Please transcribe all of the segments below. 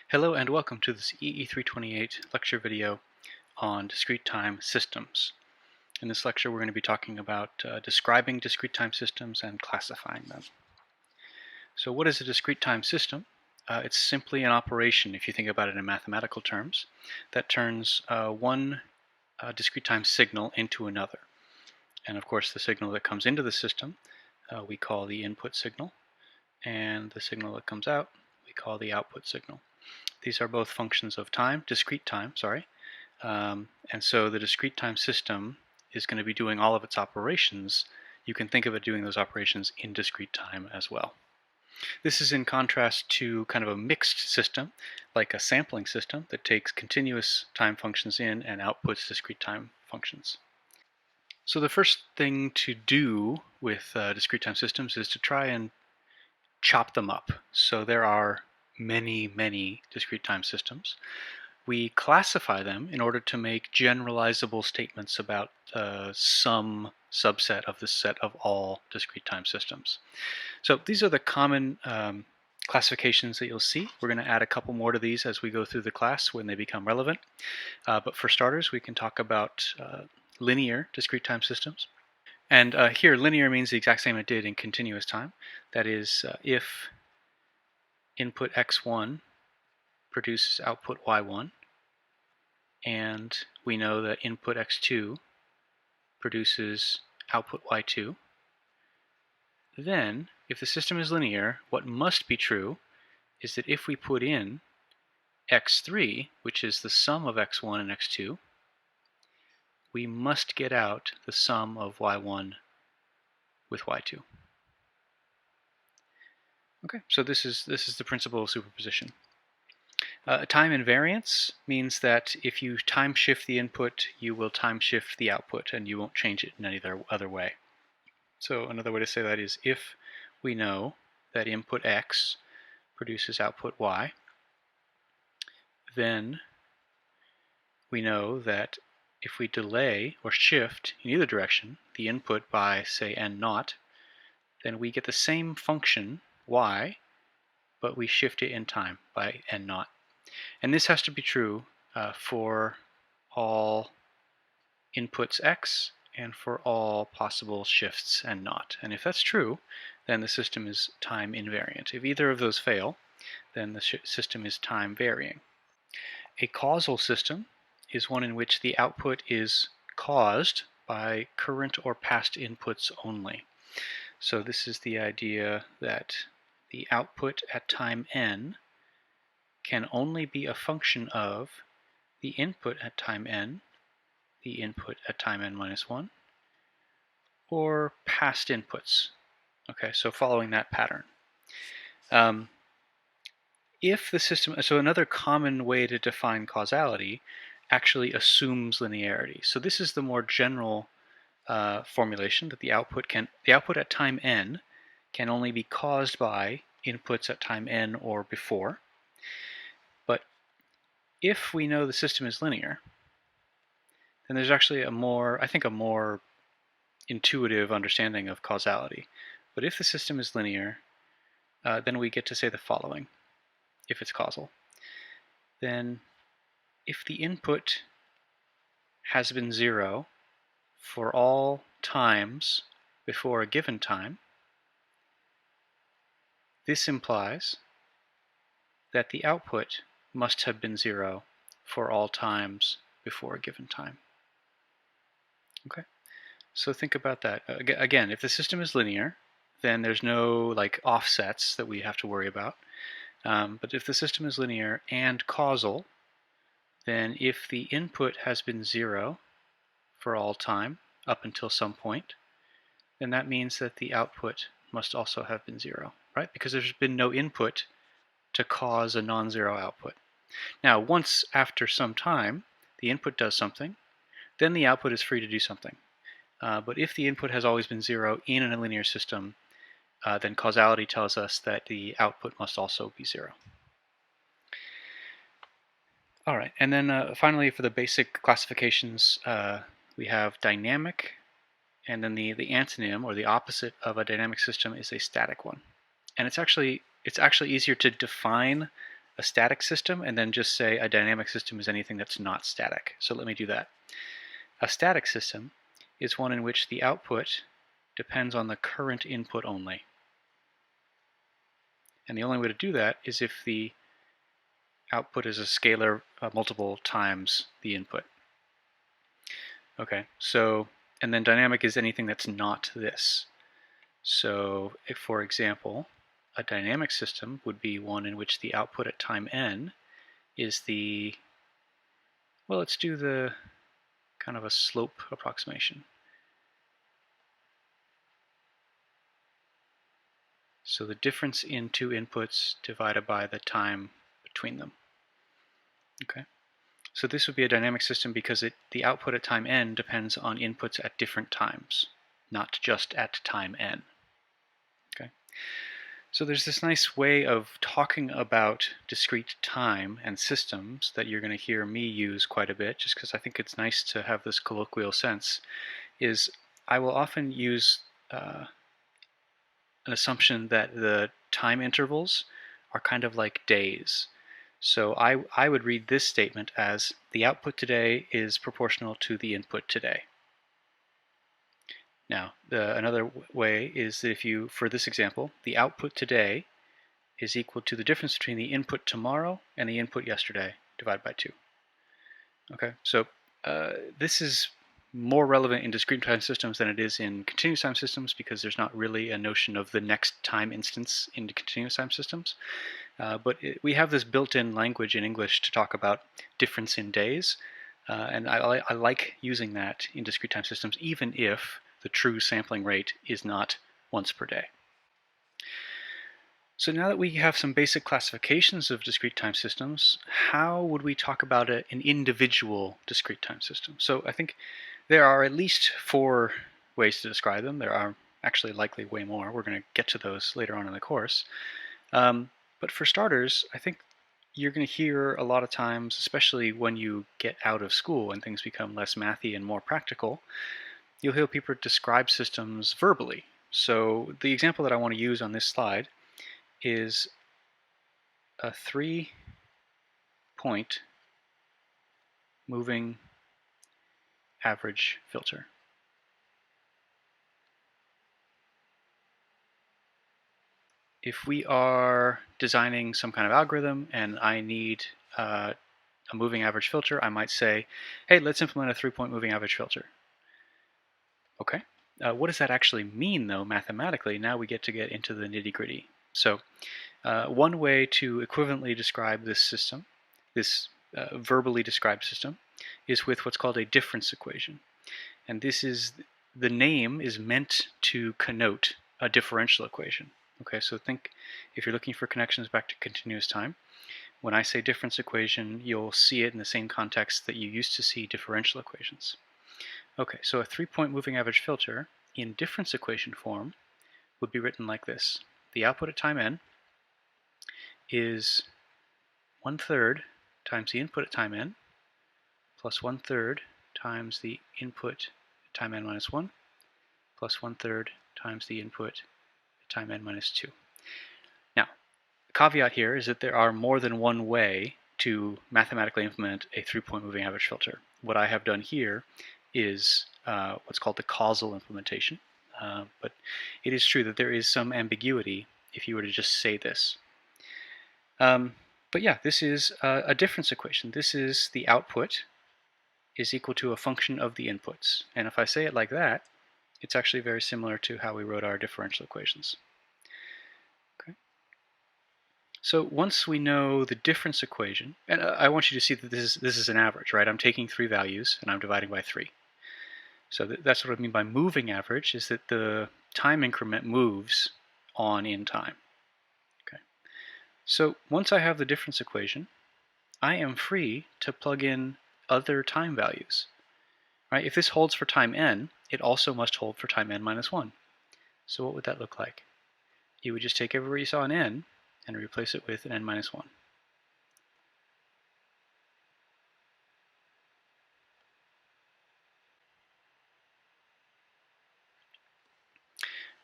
Hello and welcome to this EE328 lecture video on discrete time systems. In this lecture we're going to be talking about describing discrete time systems and classifying them. So what is a discrete time system? It's simply an operation, if you think about it in mathematical terms, that turns one discrete time signal into another. And of course the signal that comes into the system we call the input signal, and the signal that comes out we call the output signal. These are both functions of time, discrete time, sorry. And so the discrete time system is going to be doing all of its operations. You can think of it doing those operations in discrete time as well. This is in contrast to kind of a mixed system, like a sampling system that takes continuous time functions in and outputs discrete time functions. So the first thing to do with discrete time systems is to try and chop them up. So there are many discrete time systems. We classify them in order to make generalizable statements about some subset of the set of all discrete time systems. So these are the common classifications that you'll see. We're going to add a couple more to these as we go through the class when they become relevant. But for starters, we can talk about linear discrete time systems. And here, linear means the exact same it did in continuous time. That is, if input x1 produces output y1, and we know that input x2 produces output y2, then if the system is linear, what must be true is that if we put in x3, which is the sum of x1 and x2, we must get out the sum of y1 with y2. Okay, so this is the principle of superposition. Time invariance means that if you time shift the input, you will time shift the output, and you won't change it in any other way. So another way to say that is if we know that input x produces output y, then we know that if we delay or shift in either direction the input by, say, n naught, then we get the same function y, but we shift it in time by n naught. And this has to be true for all inputs x and for all possible shifts n naught. And if that's true, then the system is time invariant. If either of those fail, then the system is time varying. A causal system is one in which the output is caused by current or past inputs only. So this is the idea that the output at time n can only be a function of the input at time n, the input at time n minus 1, or past inputs. Okay, so following that pattern. If the system, so another common way to define causality actually assumes linearity. So this is the more general formulation that the output at time n can only be caused by inputs at time n or before. But if we know the system is linear, then there's actually a more intuitive understanding of causality. But if the system is linear, then we get to say the following, if it's causal. Then if the input has been 0 for all times before a given time, this implies that the output must have been 0 for all times before a given time. Okay, so think about that. Again, if the system is linear, then there's no offsets that we have to worry about. But if the system is linear and causal, then if the input has been 0 for all time up until some point, then that means that the output must also have been 0, right? Because there's been no input to cause a non-zero output. Now, once after some time, the input does something, then the output is free to do something. But if the input has always been 0 in a linear system, then causality tells us that the output must also be 0. All right, and then finally for the basic classifications, we have dynamic, and then the antonym or the opposite of a dynamic system is a static one. And it's actually easier to define a static system and then just say a dynamic system is anything that's not static. So let me do that. A static system is one in which the output depends on the current input only. And the only way to do that is if the output is a scalar multiple times the input. Okay, so, and then dynamic is anything that's not this. So, if, for example, a dynamic system would be one in which the output at time n is the, well, let's do the kind of a slope approximation. So the difference in two inputs divided by the time between them. Okay, so this would be a dynamic system because the output at time n depends on inputs at different times, not just at time n. Okay, so there's this nice way of talking about discrete time and systems that you're going to hear me use quite a bit, just because I think it's nice to have this colloquial sense, is I will often use an assumption that the time intervals are kind of like days. So I would read this statement as the output today is proportional to the input today. Now, another way is that if you, for this example, the output today is equal to the difference between the input tomorrow and the input yesterday divided by 2. Okay, so this is more relevant in discrete time systems than it is in continuous time systems because there's not really a notion of the next time instance in continuous time systems. But we have this built-in language in English to talk about difference in days, and I like using that in discrete time systems even if the true sampling rate is not once per day. So now that we have some basic classifications of discrete time systems, how would we talk about an individual discrete time system? So I think there are at least 4 ways to describe them. There are actually likely way more. We're going to get to those later on in the course. But for starters, I think you're going to hear a lot of times, especially when you get out of school and things become less mathy and more practical, you'll hear people describe systems verbally. So the example that I want to use on this slide is a 3-point moving average filter. If we are designing some kind of algorithm and I need a moving average filter, I might say, hey, let's implement a 3-point moving average filter. Okay. What does that actually mean, though, mathematically? Now we get into the nitty-gritty. So one way to equivalently describe this system, this verbally described system, is with what's called a difference equation. And this is, the name is meant to connote a differential equation. Okay, so think, if you're looking for connections back to continuous time, when I say difference equation, you'll see it in the same context that you used to see differential equations. Okay, so a 3-point moving average filter in difference equation form would be written like this. The output at time n is 1/3 times the input at time n plus 1/3 times the input at time n minus 1 plus 1/3 times the input at time n minus 2. Now, the caveat here is that there are more than one way to mathematically implement a 3-point moving average filter. What I have done here is what's called the causal implementation, but it is true that there is some ambiguity if you were to just say this. But yeah, this is a difference equation. This is the output is equal to a function of the inputs. And if I say it like that, it's actually very similar to how we wrote our differential equations. Okay. So once we know the difference equation, and I want you to see that this is an average, right? I'm taking 3 values and I'm dividing by 3. So that's what I mean by moving average, is that the time increment moves on in time. Okay. So once I have the difference equation, I am free to plug in other time values. Right? If this holds for time n, it also must hold for time n minus 1. So what would that look like? You would just take everywhere you saw an n and replace it with an n minus 1.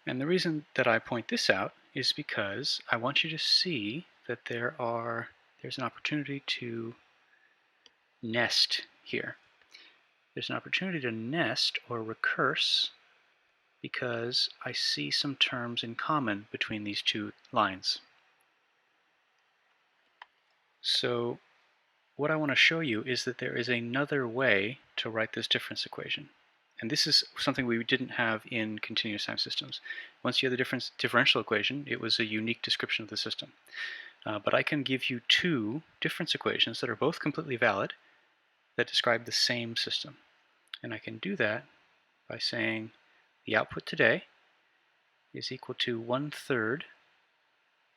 And the reason that I point this out is because I want you to see that there there's an opportunity to nest here. There's an opportunity to nest or recurse because I see some terms in common between these two lines. So what I want to show you is that there is another way to write this difference equation. And this is something we didn't have in continuous time systems. Once you had the differential equation, it was a unique description of the system. But I can give you two difference equations that are both completely valid that describe the same system. And I can do that by saying the output today is equal to 1/3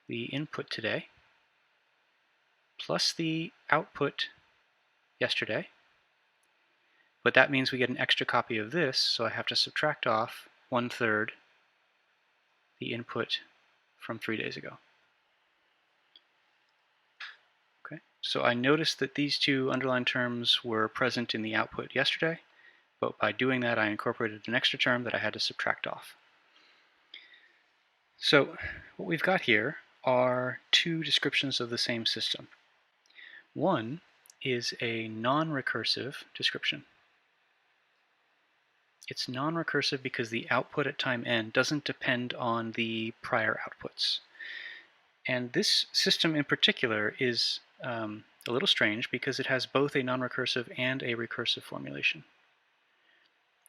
the input today plus the output yesterday. But that means we get an extra copy of this, so I have to subtract off 1/3 the input from 3 days ago. Okay, so I noticed that these two underlined terms were present in the output yesterday, but by doing that I incorporated an extra term that I had to subtract off. So what we've got here are two descriptions of the same system. One is a non-recursive description. It's non-recursive because the output at time n doesn't depend on the prior outputs. And this system in particular is a little strange because it has both a non-recursive and a recursive formulation.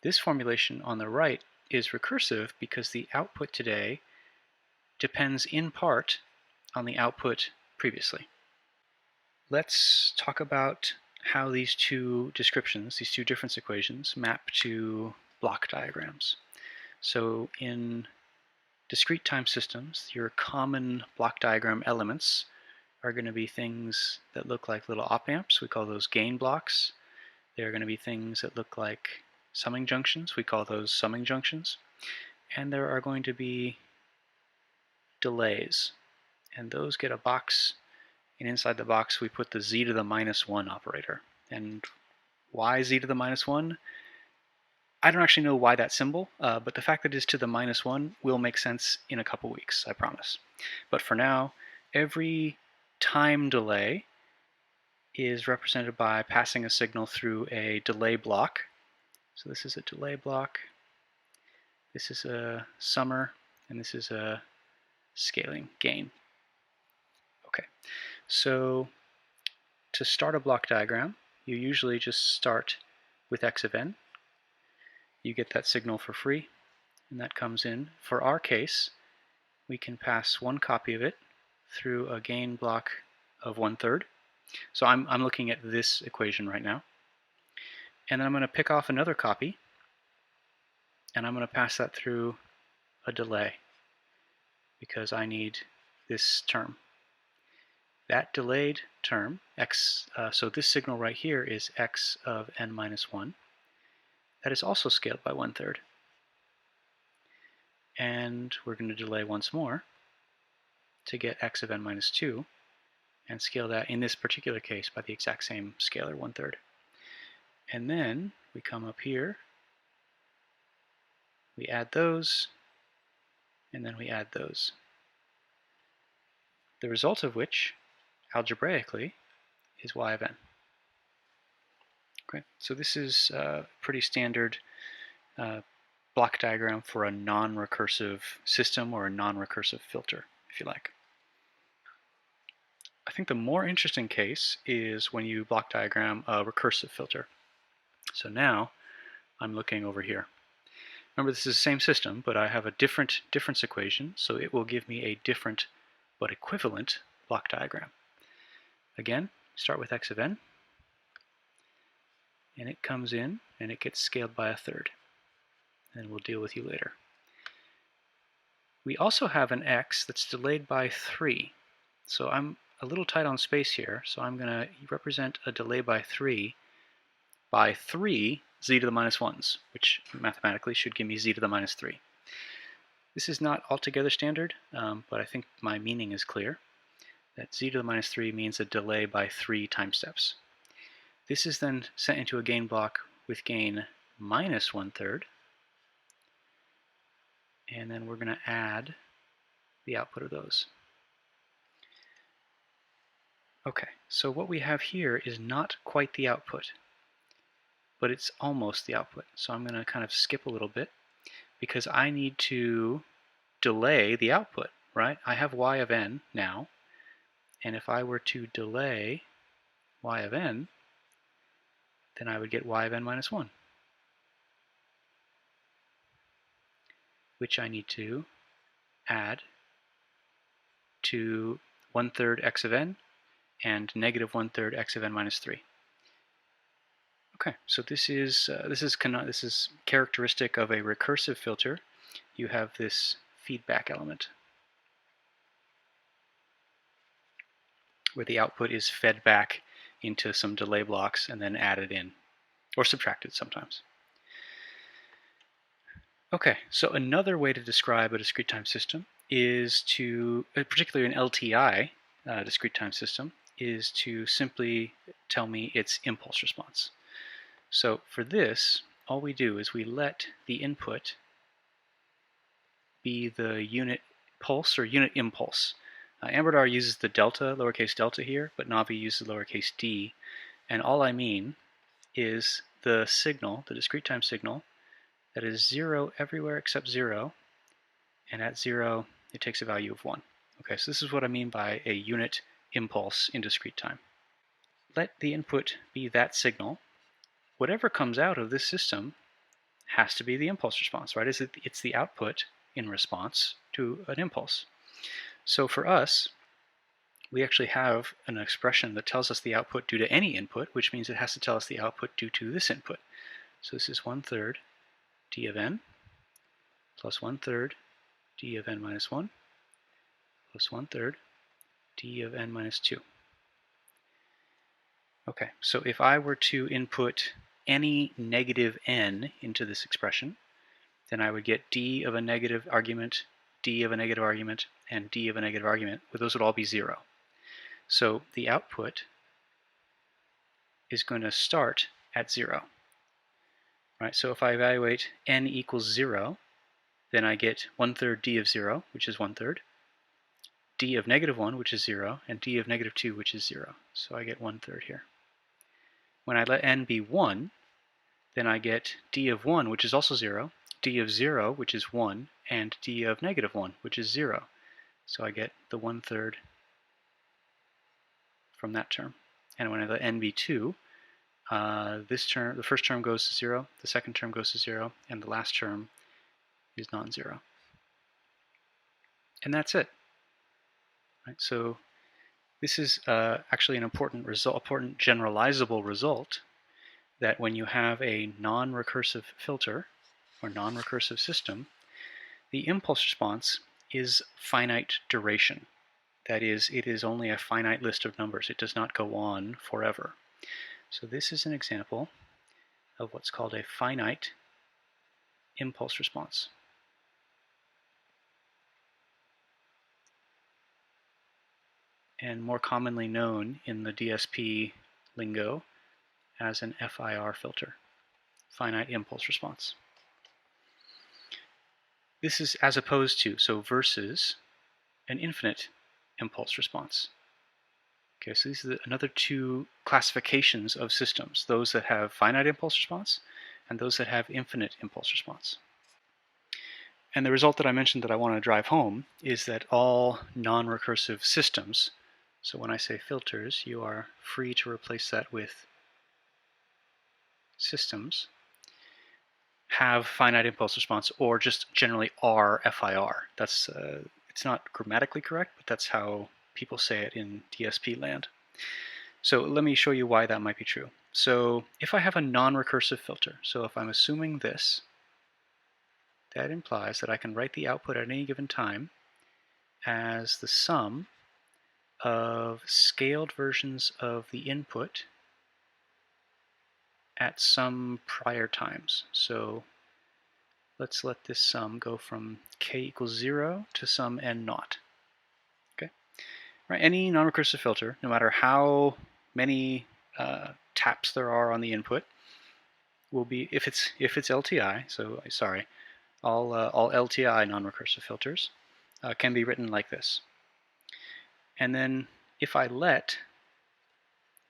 This formulation on the right is recursive because the output today depends in part on the output previously. Let's talk about how these two descriptions, these two difference equations, map to block diagrams. So in discrete time systems, your common block diagram elements are going to be things that look like little op amps. We call those gain blocks. They're going to be things that look like summing junctions. We call those summing junctions. And there are going to be delays. And those get a box, and inside the box we put the z to the -1 operator. And why z to the -1? I don't actually know why that symbol, but the fact that it is to the -1 will make sense in a couple weeks, I promise. But for now, every time delay is represented by passing a signal through a delay block. So this is a delay block, this is a summer, and this is a scaling gain. Okay, so to start a block diagram, you usually just start with x of n. You get that signal for free, and that comes in. For our case, we can pass one copy of it through a gain block of 1/3. So I'm looking at this equation right now. And then I'm going to pick off another copy, and I'm going to pass that through a delay because I need this term. That delayed term, x, so this signal right here is x of n-1. That is also scaled by 1/3. And we're going to delay once more to get x of n-2 and scale that, in this particular case, by the exact same scalar, 1/3. And then we come up here, we add those, and then we add those. The result of which, algebraically, is y of n. Okay, so this is a pretty standard block diagram for a non-recursive system or a non-recursive filter, if you like. I think the more interesting case is when you block diagram a recursive filter. So now I'm looking over here. Remember, this is the same system, but I have a different difference equation, so it will give me a different but equivalent block diagram. Again, start with x of n, and it comes in and it gets scaled by 1/3. And we'll deal with you later. We also have an x that's delayed by 3. So I'm a little tight on space here, so I'm going to represent a delay by 3 by 3 z to the -1s, which mathematically should give me z to the -3. This is not altogether standard, but I think my meaning is clear, that z to the -3 means a delay by 3 time steps. This is then sent into a gain block with gain -1/3, and then we're going to add the output of those. Okay, so what we have here is not quite the output, but it's almost the output. So I'm going to kind of skip a little bit because I need to delay the output, right? I have y of n now, and if I were to delay y of n, then I would get y of n minus 1, which I need to add to 1/3 x of n and negative 1/3 x of n minus 3. Okay, so this is characteristic of a recursive filter. You have this feedback element where the output is fed back into some delay blocks and then added in, or subtracted sometimes. Okay, so another way to describe a discrete time system is to, particularly an LTI discrete time system, is to simply tell me its impulse response. So for this, all we do is we let the input be the unit pulse or unit impulse. Amberdar uses the delta, lowercase delta here, but Navi uses lowercase d. And all I mean is the signal, the discrete time signal, that is 0 everywhere except 0, and at 0 it takes a value of 1. Okay, so this is what I mean by a unit impulse in discrete time. Let the input be that signal. Whatever comes out of this system has to be the impulse response, right? It's the output in response to an impulse. So for us, we actually have an expression that tells us the output due to any input, which means it has to tell us the output due to this input. So this is 1/3 d of n plus 1/3 d of n minus 1 plus 1/3 d of n minus 2. Okay, so if I were to input any negative n into this expression, then I would get d of a negative argument, d of a negative argument, and d of a negative argument. Well, those would all be 0. So the output is going to start at 0. Right, so if I evaluate n equals 0, then I get 1/3 d of 0, which is 1/3, d of negative 1, which is 0, and d of negative 2, which is 0. So I get 1/3 here. When I let n be 1, then I get d of 1, which is also 0, d of 0, which is 1, and d of negative 1, which is 0. So I get the 1/3 from that term. And when I let n be 2, this term, the first term goes to 0, the second term goes to 0, and the last term is non-zero. And that's it. Right? So this is actually an important result, important generalizable result, that when you have a non-recursive filter or non-recursive system, the impulse response is finite duration. That is, it is only a finite list of numbers. It does not go on forever. So this is an example of what's called a finite impulse response. And more commonly known in the DSP lingo as an FIR filter, finite impulse response. This is as opposed to, so versus, an infinite impulse response. Okay, so these are another two classifications of systems, those that have finite impulse response and those that have infinite impulse response. And the result that I mentioned that I want to drive home is that all non-recursive systems, so when I say filters, you are free to replace that with systems, have finite impulse response, or just generally are FIR. That's it's not grammatically correct, but that's how people say it in DSP land. So let me show you why that might be true. So if I have a non-recursive filter, so if I'm assuming this, that implies that I can write the output at any given time as the sum of scaled versions of the input at some prior times. So let's let this sum go from k equals 0 to some n naught. Okay, right? Any non-recursive filter, no matter how many taps there are on the input, will be, if it's LTI. So sorry, all LTI non-recursive filters can be written like this. And then if I let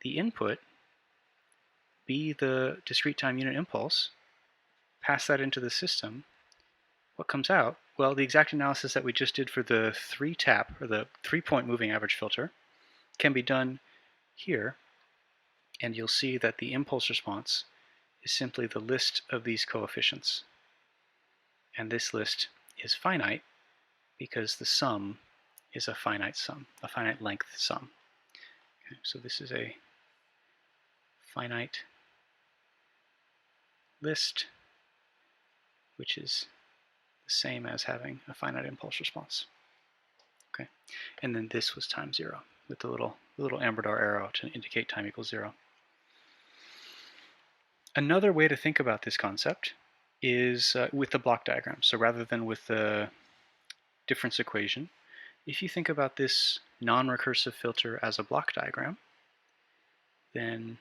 the input be the discrete time unit impulse, pass that into the system, what comes out? Well, the exact analysis that we just did for the 3-tap, or the 3-point moving average filter, can be done here, and you'll see that the impulse response is simply the list of these coefficients. And this list is finite because the sum is a finite sum, a finite length sum. Okay, so this is a finite list, which is the same as having a finite impulse response. Okay, and then this was time 0 with the little amber dot arrow to indicate time equals 0. Another way to think about this concept is with the block diagram. So rather than with the difference equation, if you think about this non-recursive filter as a block diagram, then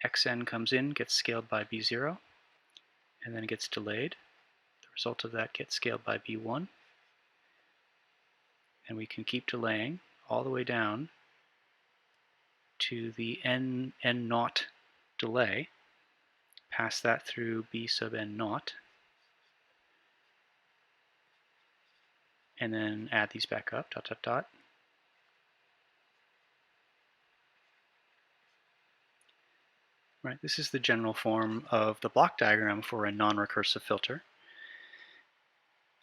xn comes in, gets scaled by b0, and then gets delayed. The result of that gets scaled by b1, and we can keep delaying all the way down to the n naught delay, pass that through b sub n naught, and then add these back up, dot, dot, dot. Right, this is the general form of the block diagram for a non-recursive filter.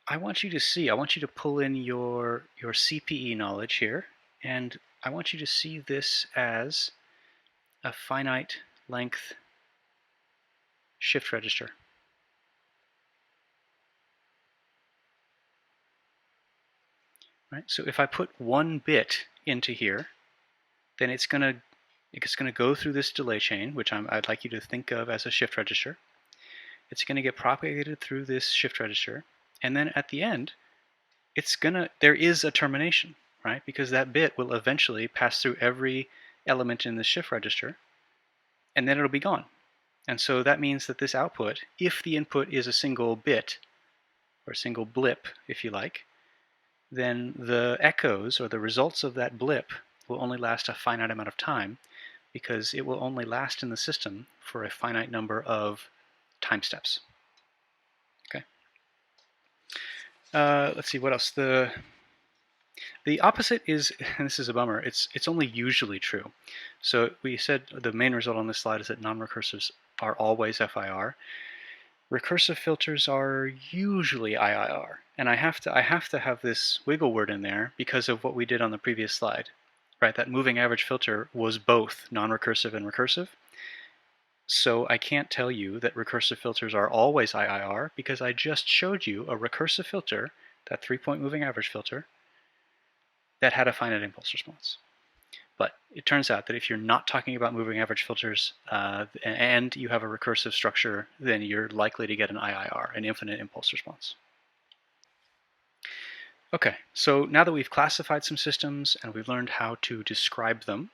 I want you to pull in your CPE knowledge here, and I want you to see this as a finite length shift register. Right, so if I put 1 bit into here, then it's going to go through this delay chain, which I'd like you to think of as a shift register. It's going to get propagated through this shift register, and then at the end, there is a termination, right? Because that bit will eventually pass through every element in the shift register, and then it'll be gone. And so that means that this output, if the input is a single bit, or a single blip, if you like, then the echoes, or the results of that blip, will only last a finite amount of time, because it will only last in the system for a finite number of time steps. Okay. Let's see, what else? The opposite is, and this is a bummer, it's only usually true. So we said the main result on this slide is that non-recursives are always FIR. Recursive filters are usually IIR, and I have to have this wiggle word in there because of what we did on the previous slide, right? That moving average filter was both non-recursive and recursive. So I can't tell you that recursive filters are always IIR because I just showed you a recursive filter, that 3-point moving average filter, that had a finite impulse response. But it turns out that if you're not talking about moving average filters and you have a recursive structure, then you're likely to get an IIR, an infinite impulse response. Okay, so now that we've classified some systems and we've learned how to describe them,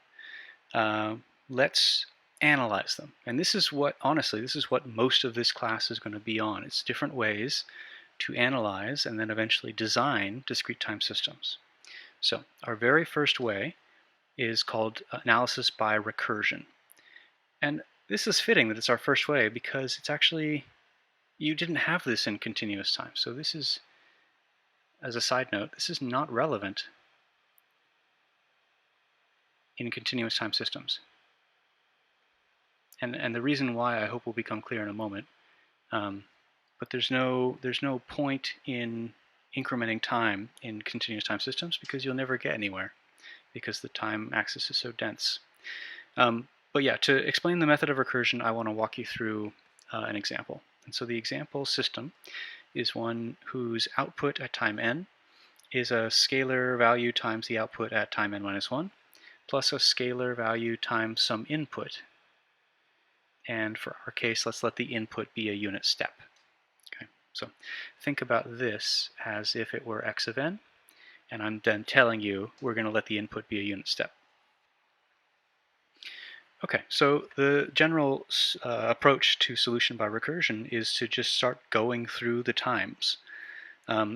let's analyze them. And this is what, honestly, this is what most of this class is going to be on. It's different ways to analyze and then eventually design discrete time systems. So our very first way is called analysis by recursion. And this is fitting that it's our first way because it's actually, you didn't have this in continuous time. So this is, as a side note, this is not relevant in continuous time systems. And the reason why I hope will become clear in a moment. But there's no point in incrementing time in continuous time systems because you'll never get anywhere because the time axis is so dense. But yeah, to explain the method of recursion, I want to walk you through an example. And so the example system is one whose output at time n is a scalar value times the output at time n minus 1, plus a scalar value times some input. And for our case, let's let the input be a unit step. Okay, so think about this as if it were x of n, and I'm then telling you we're going to let the input be a unit step. Okay, so the general approach to solution by recursion is to just start going through the times.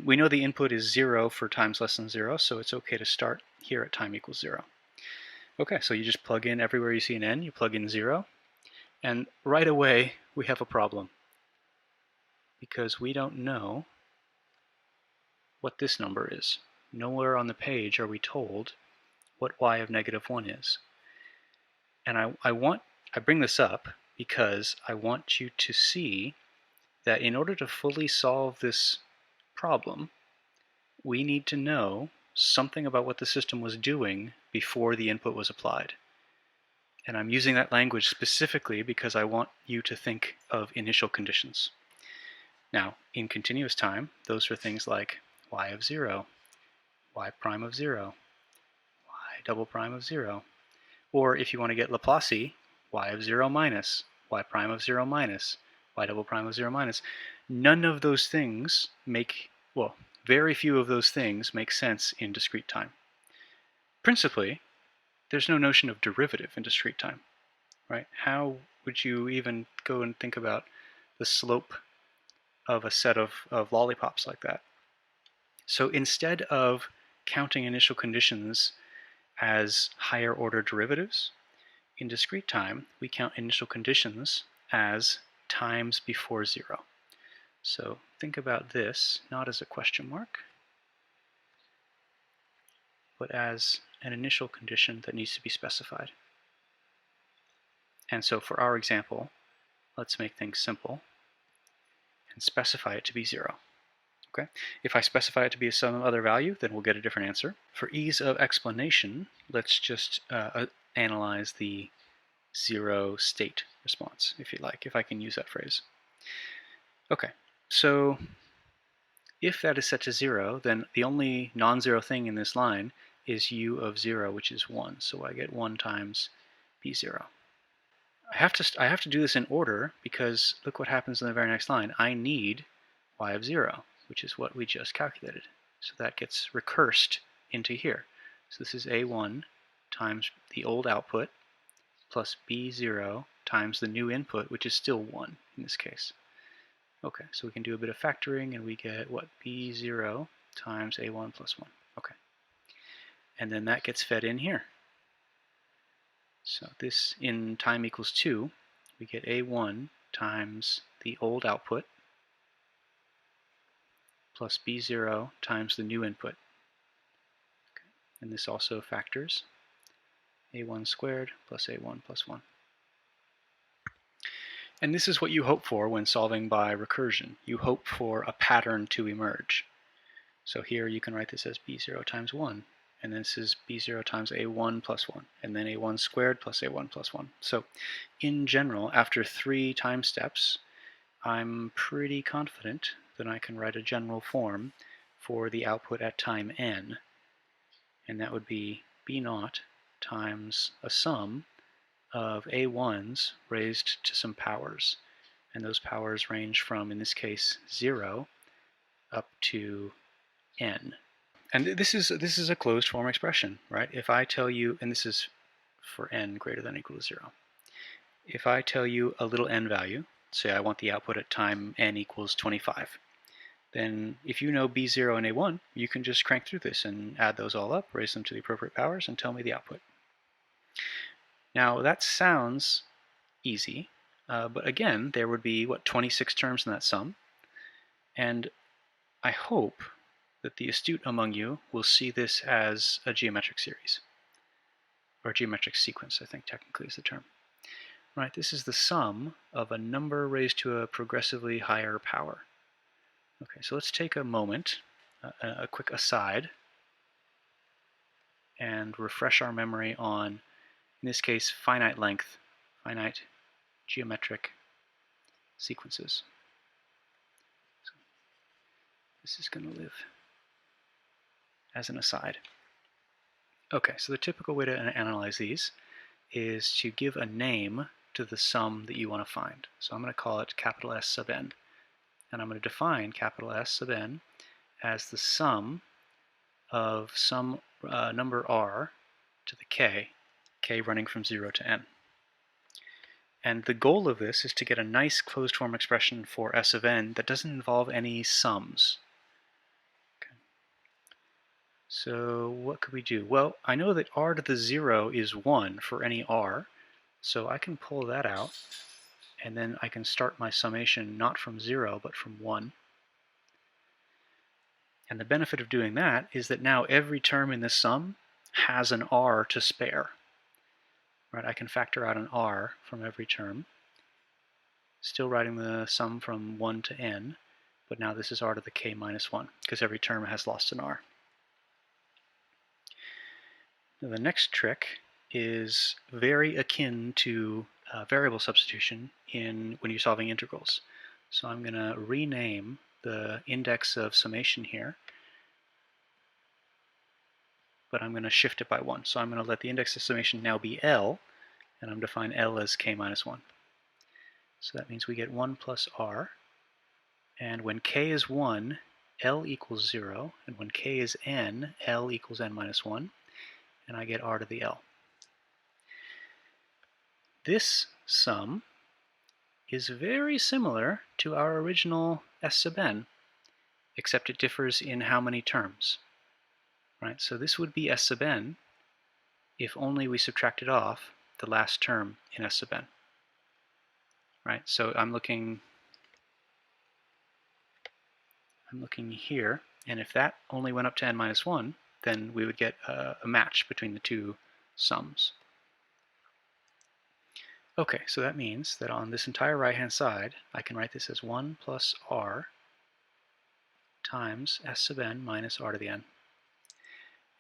We know the input is 0 for times less than 0, so it's okay to start here at time equals 0. Okay, so you just plug in everywhere you see an n, you plug in 0, and right away we have a problem because we don't know what this number is. Nowhere on the page are we told what y of -1 is. And I bring this up because I want you to see that in order to fully solve this problem, we need to know something about what the system was doing before the input was applied. And I'm using that language specifically because I want you to think of initial conditions. Now, in continuous time, those are things like y of 0, y prime of 0, y double prime of 0. Or if you want to get Laplace, y of 0 minus, y prime of 0 minus, y double prime of 0 minus. None of those things make, well, very few of those things make sense in discrete time. Principally, there's no notion of derivative in discrete time, right? How would you even go and think about the slope of a set of lollipops like that? So instead of counting initial conditions as higher order derivatives, in discrete time, we count initial conditions as times before 0. So think about this not as a question mark, but as an initial condition that needs to be specified. And so for our example, let's make things simple and specify it to be 0. Okay? If I specify it to be some other value, then we'll get a different answer. For ease of explanation, let's just analyze the 0 state response, if you like, if I can use that phrase. Okay, so if that is set to 0, then the only non-zero thing in this line is u of 0, which is 1. So I get 1 times b0. I have to do this in order because look what happens in the very next line. I need y of 0, which is what we just calculated. So that gets recursed into here. So this is a1 times the old output plus b0 times the new input, which is still 1 in this case. Okay, so we can do a bit of factoring and we get what? b0 times a1 plus 1. Okay. And then that gets fed in here. So this in time equals 2, we get a1 times the old output plus b0 times the new input. Okay. And this also factors a1 squared plus a1 plus 1. And this is what you hope for when solving by recursion. You hope for a pattern to emerge. So here you can write this as b0 times 1, and this is b0 times a1 plus 1, and then a1 squared plus a1 plus 1. So in general, after 3 time steps, I'm pretty confident that I can write a general form for the output at time n, and that would be b0 times a sum of a1s raised to some powers, and those powers range from, in this case, 0 up to n. And this is a closed form expression, right? If I tell you, and this is for n greater than or equal to 0, if I tell you a little n value, say I want the output at time n equals 25, then if you know b0 and a1, you can just crank through this and add those all up, raise them to the appropriate powers, and tell me the output. Now that sounds easy, but again, there would be, what, 26 terms in that sum, and I hope that the astute among you will see this as a geometric series, or geometric sequence, I think technically is the term. Right, this is the sum of a number raised to a progressively higher power. Okay, so let's take a moment, a quick aside, and refresh our memory on, in this case, finite length, finite geometric sequences. So this is going to live as an aside. Okay, so the typical way to analyze these is to give a name to the sum that you want to find. So I'm going to call it capital S sub n. And I'm going to define capital S sub n as the sum of some number r to the k running from 0 to n. And the goal of this is to get a nice closed form expression for S of n that doesn't involve any sums. Okay. So what could we do? Well, I know that r to the 0 is 1 for any r, so I can pull that out, and then I can start my summation not from 0, but from 1. And the benefit of doing that is that now every term in this sum has an r to spare. Right? I can factor out an r from every term, still writing the sum from 1 to n, but now this is r to the k minus 1, because every term has lost an r. Now the next trick is very akin to variable substitution when you're solving integrals. So I'm going to rename the index of summation here, but I'm going to shift it by 1. So I'm going to let the index of summation now be L, and I'm going to define L as k minus 1. So that means we get 1 plus r, and when k is 1, L equals 0, and when k is n, L equals n minus 1, and I get r to the L. This sum is very similar to our original S sub n, except it differs in how many terms. Right? So this would be S sub n if only we subtracted off the last term in S sub n. Right? So I'm looking here, and if that only went up to n minus 1, then we would get a match between the two sums. Okay, so that means that on this entire right-hand side, I can write this as 1 plus r times S sub n minus r to the n.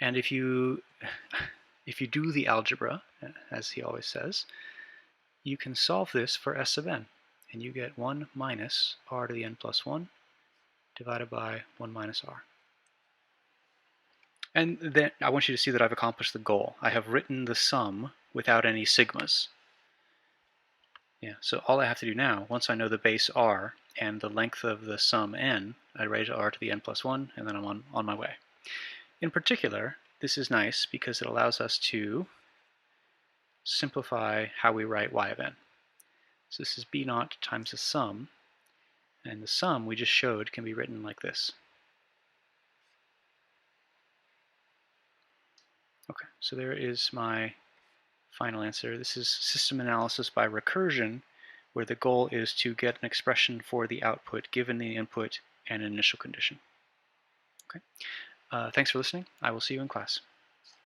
And if you do the algebra, as he always says, you can solve this for S sub n, and you get 1 minus r to the n plus 1 divided by 1 minus r. And then I want you to see that I've accomplished the goal. I have written the sum without any sigmas. Yeah, so all I have to do now, once I know the base r and the length of the sum n, I raise r to the n plus 1, and then I'm on my way. In particular, this is nice because it allows us to simplify how we write y of n. So this is b naught times the sum, and the sum we just showed can be written like this. Okay, so there is my final answer. This is system analysis by recursion, where the goal is to get an expression for the output given the input and an initial condition. Okay. Thanks for listening. I will see you in class.